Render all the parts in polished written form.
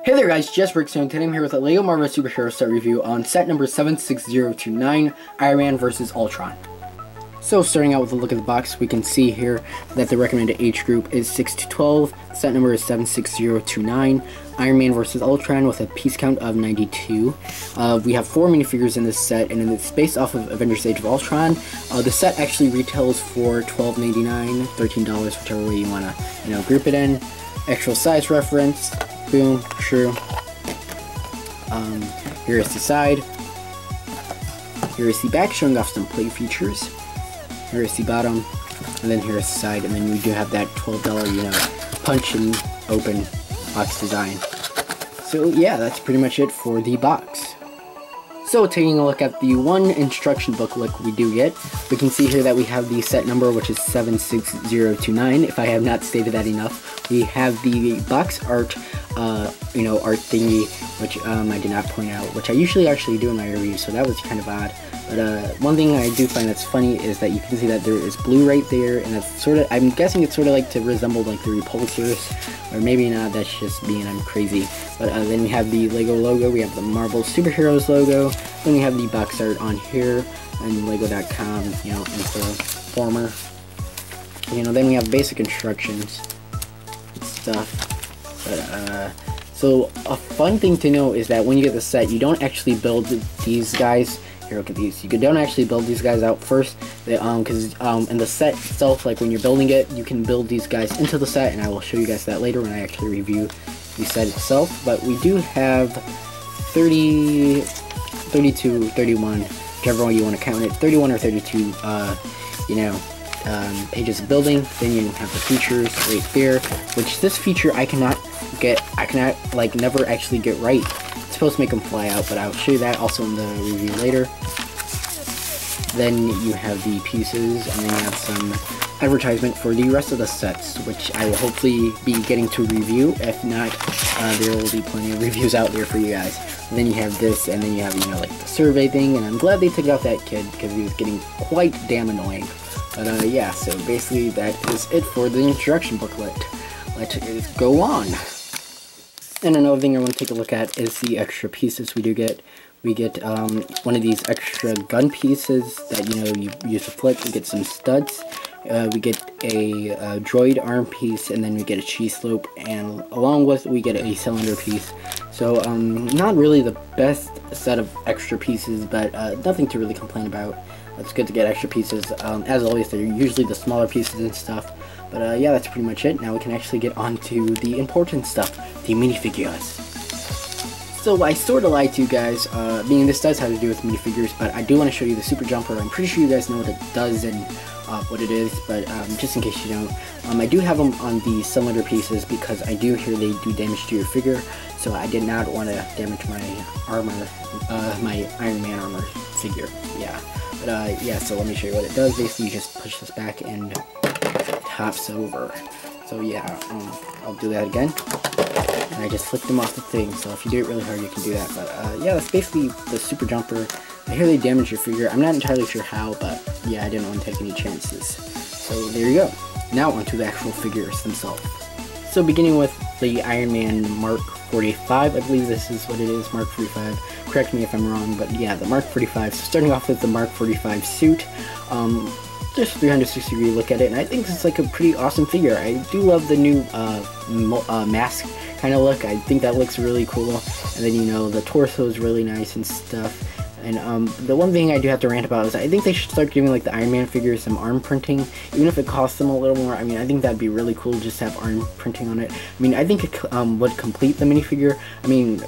Hey there guys, Just Rick, and today I'm here with a LEGO Marvel Superhero set review on set number 76029, Iron Man vs. Ultron. So starting out with a look at the box, we can see here that the recommended age group is 6 to 12, set number is 76029, Iron Man vs. Ultron with a piece count of 92. We have 4 minifigures in this set, and it's based off of Avengers Age of Ultron. The set actually retails for $12.99, $13, whichever way you want to group it in. Actual size reference. Boom, true. Here is the side. Here is the back, showing off some play features. Here is the bottom, and then here is the side, and then we do have that $12, punch and open box design. So yeah, that's pretty much it for the box. So taking a look at the one instruction booklet we do get, we can see here that we have the set number, which is 76029, if I have not stated that enough. We have the box art, art thingy, which I did not point out, which I usually actually do in my review, so that was kind of odd. But one thing I do find that's funny is that you can see that there is blue right there, and it's sort of, I'm guessing it's sort of like to resemble like the repulsors, or maybe not, that's just being I'm crazy. But then we have the LEGO logo, we have the Marvel Superheroes logo, then we have the box art on here, and Lego.com, informer. Then we have basic instructions and stuff. But, so a fun thing to know is that when you get the set, you don't actually build these guys. Here, look at these. You don't actually build these guys out first, because in the set itself, like when you're building it, you can build these guys into the set, and I will show you guys that later when I actually review the set itself. But we do have 30, 32, 31, whichever one you want to count it, 31 or 32, pages of building. Then you have the features right there, which this feature I cannot never actually get right. It's supposed to make them fly out, but I'll show you that also in the review later. Then you have the pieces, and then you have some advertisement for the rest of the sets, which I will hopefully be getting to review. If not, there will be plenty of reviews out there for you guys. And then you have this, and then you have, like the survey thing, and I'm glad they took out that kid, because he was getting quite damn annoying. But yeah, so basically that is it for the instruction booklet. Let's go on. And another thing I want to take a look at is the extra pieces we do get. We get one of these extra gun pieces that you use to flip. We get some studs. We get a droid arm piece, and then we get a cheese slope, and along with we get a cylinder piece. So not really the best set of extra pieces, but nothing to really complain about. It's good to get extra pieces. As always, they're usually the smaller pieces and stuff. But yeah, that's pretty much it. Now we can actually get on to the important stuff, the minifigures. So I sort of lied to you guys, meaning this does have to do with minifigures, but I do want to show you the super jumper. I'm pretty sure you guys know what it does and what it is, but just in case you don't, I do have them on the cylinder pieces because I do hear they do damage to your figure, so I did not want to damage my armor, my Iron Man armor figure. Yeah, but yeah, so let me show you what it does. Basically, you just push this back and it hops over. So yeah, I'll do that again. And I just flipped them off the thing, so if you do it really hard, you can do that. But yeah, that's basically the super jumper. I hear they damage your figure. I'm not entirely sure how, but yeah, I didn't want to take any chances. So there you go. Now onto the actual figures themselves. So beginning with the Iron Man Mark 45, I believe this is what it is, Mark 45. Correct me if I'm wrong, but yeah, the Mark 45. So starting off with the Mark 45 suit. Just 360-degree look at it, and I think it's like a pretty awesome figure. I do love the new mask kind of look. I think that looks really cool. And then the torso is really nice and stuff. And the one thing I do have to rant about is I think they should start giving like the Iron Man figures some arm printing, even if it costs them a little more. I mean, I think that'd be really cool just to have arm printing on it. I mean, I think it would complete the minifigure. I mean,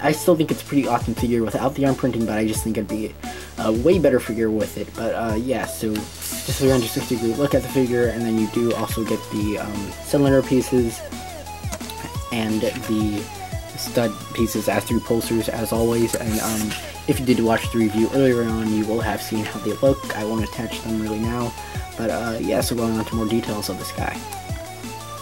I still think it's a pretty awesome figure without the arm printing, but I just think it'd be a way better figure with it. But yeah, so just 360-degree look at the figure, and then you do also get the cylinder pieces and the stud pieces as the repulsors as always. And if you did watch the review earlier on, you will have seen how they look. I won't attach them really now, but yeah, so going on to more details of this guy.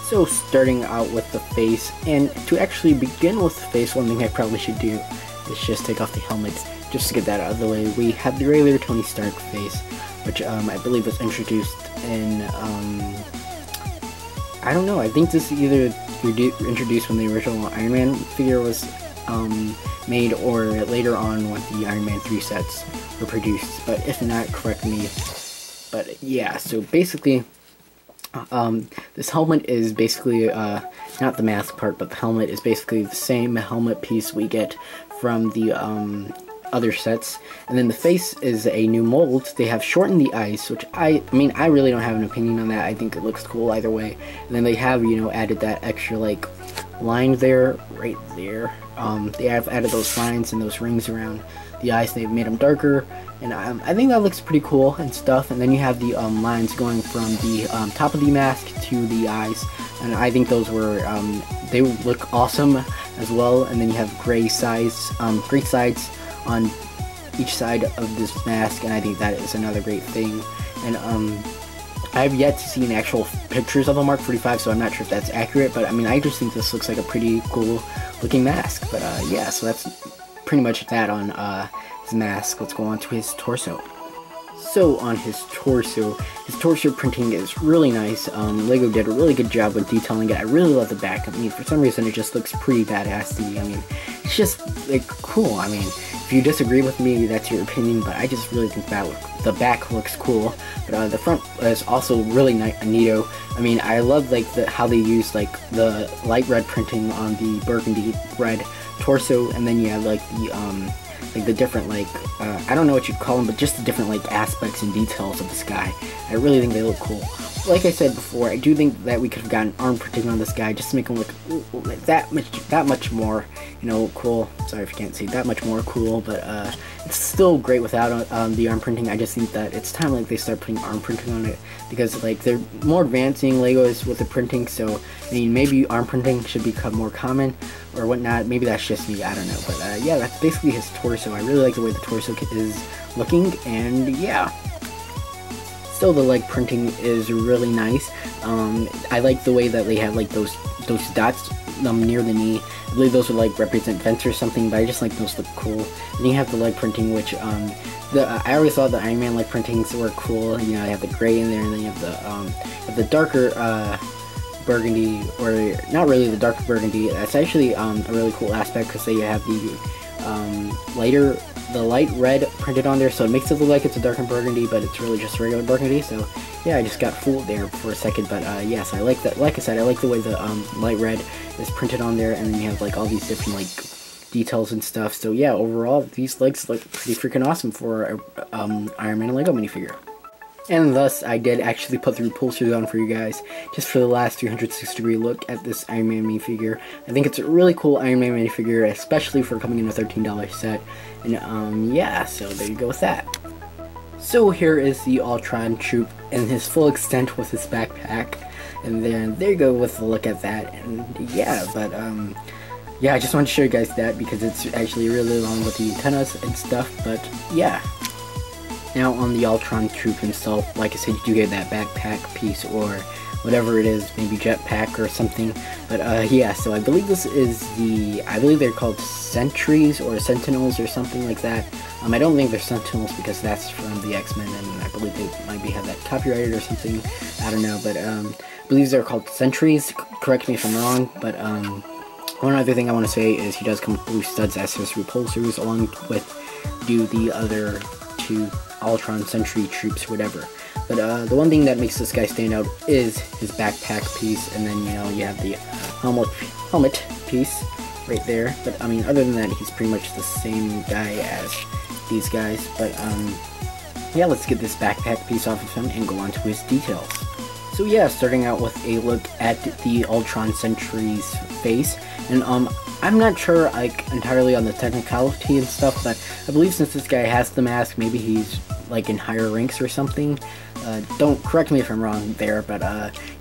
So starting out with the face, and to actually begin with the face, one thing I probably should do is just take off the helmet, just to get that out of the way. We have the regular Tony Stark face, which I believe was introduced in, I don't know, I think this is either introduced when the original Iron Man figure was made, or later on when the Iron Man 3 sets were produced. But if not, correct me. But yeah, so basically, this helmet is basically, not the mask part, but the helmet is basically the same helmet piece we get from the other sets. And then the face is a new mold. They have shortened the eyes, which I mean, I really don't have an opinion on that. I think it looks cool either way. And then they have, you know, added that extra, like, line there, right there. They have added those lines and those rings around the eyes. They've made them darker, and I think that looks pretty cool and stuff. And then you have the lines going from the top of the mask to the eyes, and I think those were they look awesome as well. And then you have gray sides on each side of this mask, and I think that is another great thing. And I have yet to see an actual pictures of a Mark 45, so I'm not sure if that's accurate, but I mean, I just think this looks like a pretty cool looking mask. But yeah, so that's pretty much that on his mask. Let's go on to his torso. So on his torso printing is really nice. Lego did a really good job with detailing it. I really love the back. I mean, for some reason it just looks pretty badass to me. I mean, it's just like cool. I mean, if you disagree with me, that's your opinion, but I just really think that the back looks cool. But the front is also really neato. I mean, I love like how they use like the light red printing on the burgundy red torso, and then you have like the different, like, I don't know what you'd call them, but just the different, like, aspects and details of the sky. I really think they look cool. Like I said before, I do think that we could have gotten arm printing on this guy just to make him look that much more, you know, cool. Sorry if you can't see, that much more cool, but it's still great without the arm printing. I just think that it's time, like, they start putting arm printing on it, because, like, they're more advancing Legos with the printing, so, I mean, maybe arm printing should become more common, or whatnot. Maybe that's just me, I don't know, but yeah, that's basically his torso. I really like the way the torso is looking, and yeah. Still, the leg printing is really nice. I like the way that they have like those dots near the knee. I believe those would like represent vents or something, but I just like those look cool. And you have the leg printing, which I always thought the Iron Man leg printings were cool. You know, you have the gray in there, and then you have the darker burgundy, or not really the dark burgundy. That's actually a really cool aspect, because they have the light red printed on there, so it makes it look like it's a darker burgundy, but it's really just regular burgundy. So yeah, I just got fooled there for a second, but yes, I like that. Like I said, I like the way the light red is printed on there, and then you have like all these different like details and stuff. So yeah, overall these legs look pretty freaking awesome for a Iron Man Lego minifigure. And thus, I did actually put the repulsors on for you guys, just for the last 360-degree look at this Iron Man minifigure. I think it's a really cool Iron Man minifigure, especially for coming in a $13 set. And yeah, so there you go with that. So here is the Ultron troop in his full extent with his backpack. And then there you go with a look at that. And yeah, but yeah, I just wanted to show you guys that, because it's actually really long with the antennas and stuff. But yeah. Now on the Ultron troop himself, like I said, you do get that backpack piece, or whatever it is, maybe jetpack or something. But yeah, so I believe this is I believe they're called Sentries or Sentinels or something like that. I don't think they're Sentinels, because that's from the X-Men, and I believe they might have that copyrighted or something. I don't know, but I believe they're called Sentries. Correct me if I'm wrong, but one other thing I want to say is he does come with blue studs as his repulsors, along with the other two Ultron Sentry troops, whatever. But the one thing that makes this guy stand out is his backpack piece, and then, you know, you have the helmet piece right there. But I mean, other than that, he's pretty much the same guy as these guys. But yeah, let's get this backpack piece off of him and go on to his details. So yeah, starting out with a look at the Ultron Sentry's face, and I'm not sure like entirely on the technicality and stuff, but I believe since this guy has the mask, maybe he's like in higher ranks or something. Don't correct me if I'm wrong there, but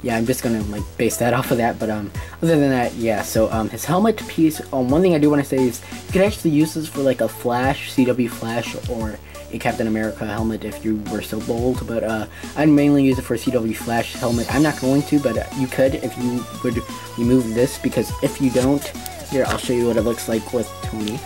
yeah, I'm just gonna like base that off of that. But other than that, yeah. So his helmet piece. One thing I do want to say is you could actually use this for like a Flash, CW Flash, or a Captain America helmet if you were so bold. But I'd mainly use it for a CW Flash helmet. I'm not going to, but you could if you would remove this, because if you don't, here I'll show you what it looks like with Tony.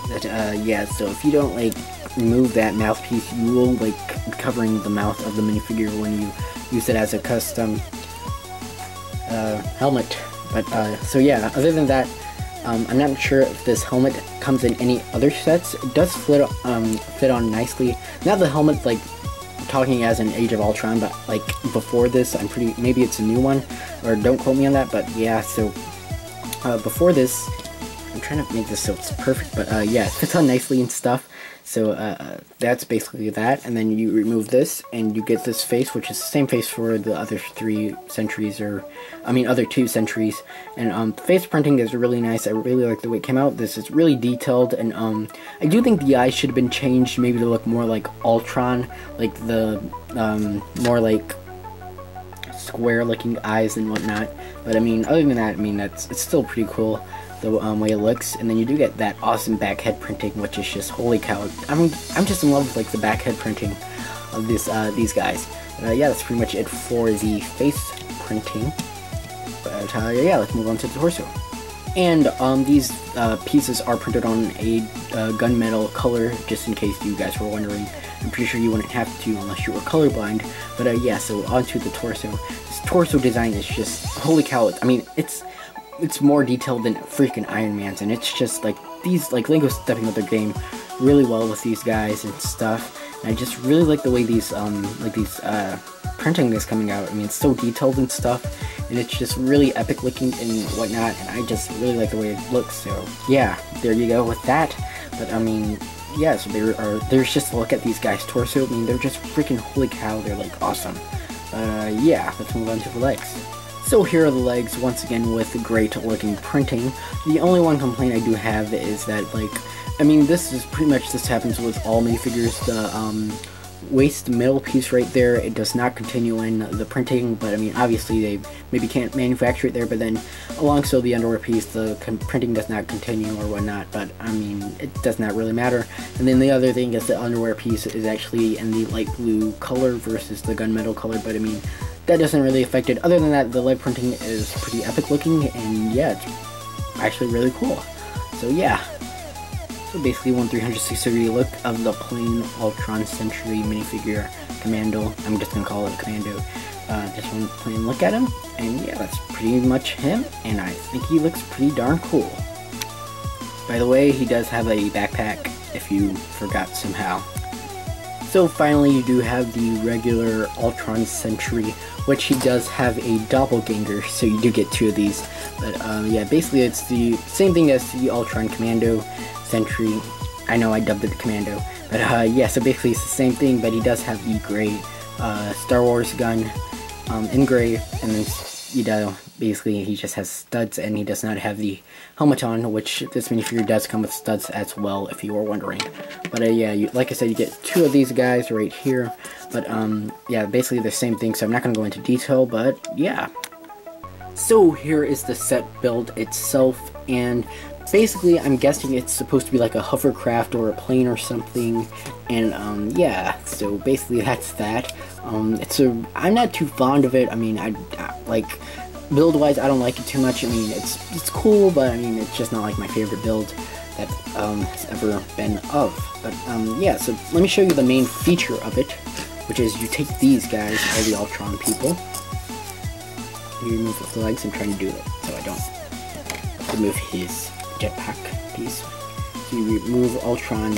That yeah, so if you don't like remove that mouthpiece, you will like covering the mouth of the minifigure when you use it as a custom helmet. But so yeah, other than that, I'm not sure if this helmet comes in any other sets. It does fit on nicely. Now the helmet, like talking as an Age of Ultron, but like before this, maybe it's a new one, or don't quote me on that. But yeah, so before this, I'm trying to make this so it's perfect, but yeah, it fits on nicely and stuff. So that's basically that, and then you remove this, and you get this face, which is the same face for the other 3 sentries, other 2 sentries. And face printing is really nice. I really like the way it came out. This is really detailed, and I do think the eyes should have been changed, maybe to look more like Ultron, like the more like square-looking eyes and whatnot. But I mean, other than that, I mean it's still pretty cool the way it looks. And then you do get that awesome back head printing, which is just holy cow. I'm just in love with like the back head printing of these guys. Yeah, that's pretty much it for the face printing. But yeah, let's move on to the torso. And these pieces are printed on a gunmetal color, just in case you guys were wondering. I'm pretty sure you wouldn't have to unless you were colorblind. But yeah, so onto the torso. This torso design is just holy cow. I mean, it's more detailed than freaking Iron Man's, and it's just like these, like Lego's stepping up their game really well with these guys and stuff. And I just really like the way these printing is coming out. I mean, it's so detailed and stuff, and it's just really epic looking and whatnot, and I just really like the way it looks. So yeah, there you go with that. But I mean, yeah, so there's just a look at these guys' torso. I mean, they're just freaking holy cow, they're like awesome. Yeah, let's move on to the legs. So here are the legs, once again with great looking printing. The only one complaint I do have is that, like, I mean, this happens with all minifigures. The waist middle piece right there, it does not continue in the printing, but I mean, obviously they maybe can't manufacture it there, but then alongside the underwear piece, the printing does not continue or whatnot, but I mean, it does not really matter. And then the other thing is the underwear piece is actually in the light blue color versus the gunmetal color, but I mean, that doesn't really affect it. Other than that, the leg printing is pretty epic looking, and yeah, it's actually really cool. So yeah, so basically one 360-degree look of the plain Ultron Sentry minifigure Commando. I'm just gonna call it Commando. Just one plain look at him, and yeah, that's pretty much him, and I think he looks pretty darn cool. By the way, he does have a backpack, if you forgot somehow. So finally, you do have the regular Ultron Sentry, which he does have a doppelganger, so you do get 2 of these. But yeah, basically it's the same thing as the Ultron Commando Sentry. I know I dubbed it Commando, but yeah, so basically it's the same thing, but he does have the gray Star Wars gun in gray, and then, you know, basically he just has studs, and he does not have the helmet on, which this minifigure does come with studs as well, if you were wondering. But yeah, like I said, you get 2 of these guys right here. But yeah, basically the same thing, so I'm not going to go into detail, but yeah. So here is the set build itself, and basically I'm guessing it's supposed to be like a hovercraft or a plane or something, and yeah, so basically that's that. I'm not too fond of it. I mean, I like, build wise I don't like it too much. I mean, it's cool, but I mean, it's just not like my favorite build that has ever been of. But yeah, so let me show you the main feature of it, which is you take these guys, all the Ultron people, you remove the legs. I'm trying to do it so I don't remove his jetpack piece. So you remove Ultron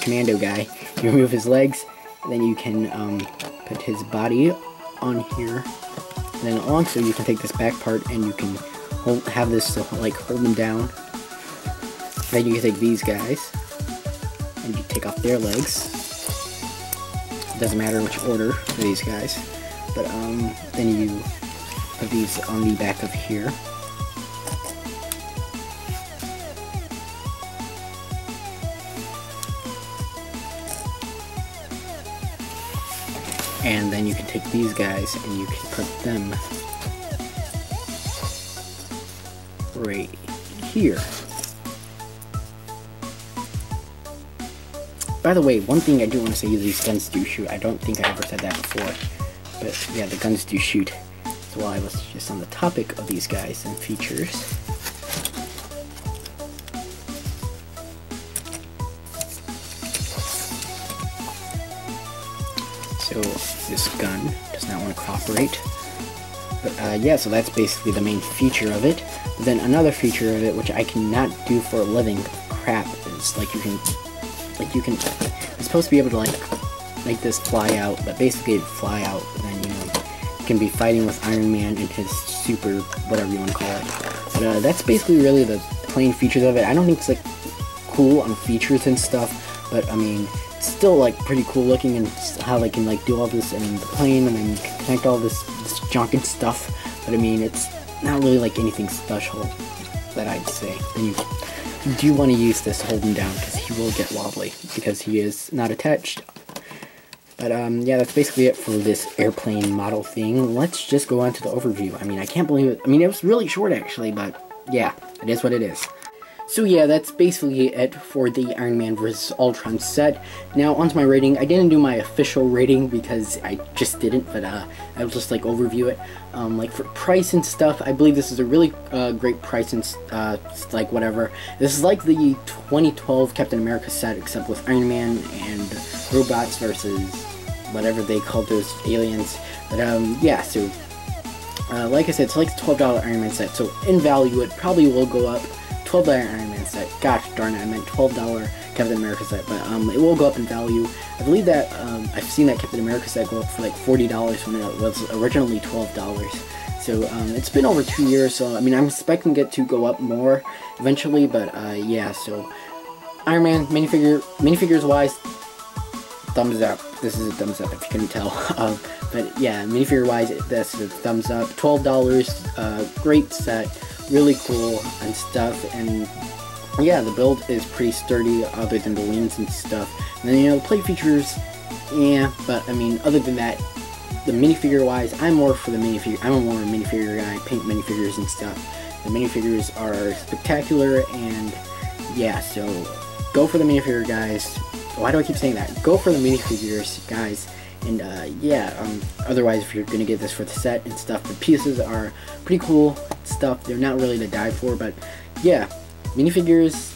Commando guy, you remove his legs, and then you can put his body on here. And then also you can take this back part and you can have this like hold them down. Then you can take these guys and you take off their legs. It doesn't matter which order for these guys, but then you put these on the back of here. And then you can take these guys and you can put them right here. By the way, one thing I do want to say is these guns do shoot. I don't think I ever said that before, but yeah, the guns do shoot. So while I was just on the topic of these guys and features, So this gun does not want to cooperate. But yeah, so that's basically the main feature of it. But then another feature of it, which I cannot do for a living, crap, is like you can, it's supposed to be able to like make this fly out, but basically fly out, and then you can be fighting with Iron Man and his super, whatever you want to call it. But that's basically really the plain features of it. I don't think it's like cool on features and stuff, but I mean, it's still like pretty cool looking, and how they can like do all this in the plane, and then you can connect all this junk and stuff. But I mean, it's not really like anything special that I'd say. And you do want to use this to hold him down, because he will get wobbly because he is not attached. But yeah, that's basically it for this airplane model thing. Let's just go on to the overview. I mean, I can't believe it. I mean, it was really short actually, but yeah, it is what it is. So yeah, that's basically it for the Iron Man vs. Ultron set. Now onto my rating. I didn't do my official rating because I just didn't, but I'll just like overview it. Like for price and stuff, I believe this is a really great price and like whatever. This is like the 2012 Captain America set, except with Iron Man and robots versus whatever they called those aliens. But yeah, so like I said, it's like the $12 Iron Man set. So in value, it probably will go up. $12 Iron Man set. Gosh darn it, I meant $12 Captain America set, but it will go up in value. I believe that I've seen that Captain America set go up for like $40 when it was originally $12. So it's been over 2 years, so I mean, I'm expecting it to go up more eventually, but yeah, so Iron Man minifigures wise, thumbs up. This is a thumbs up if you couldn't tell. But yeah, minifigure wise, that's a thumbs up. $12, great set. Really cool and stuff, and yeah, the build is pretty sturdy other than the wings and stuff. And then, the plate features, yeah, but I mean, other than that, the minifigure wise, I'm more for the minifigure. I'm a more minifigure guy, paint minifigures and stuff. The minifigures are spectacular, and yeah, so go for the minifigure, guys. Why do I keep saying that? Go for the minifigures, guys. And yeah, otherwise, if you're gonna get this for the set and stuff, the pieces are pretty cool stuff. They're not really to die for, but yeah, minifigures,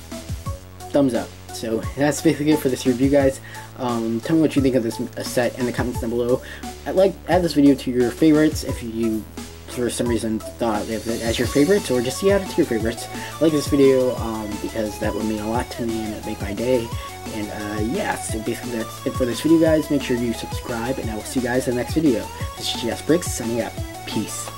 thumbs up. So that's basically it for this review, guys. Tell me what you think of this set in the comments down below. Add this video to your favorites if you, for some reason, thought of it as your favorites, or just add it to your favorites. Like this video because that would mean a lot to me, and it'd make my day. And yeah, so basically that's it for this video, guys. Make sure you subscribe, and I will see you guys in the next video. This is JS Bricks signing out. Peace.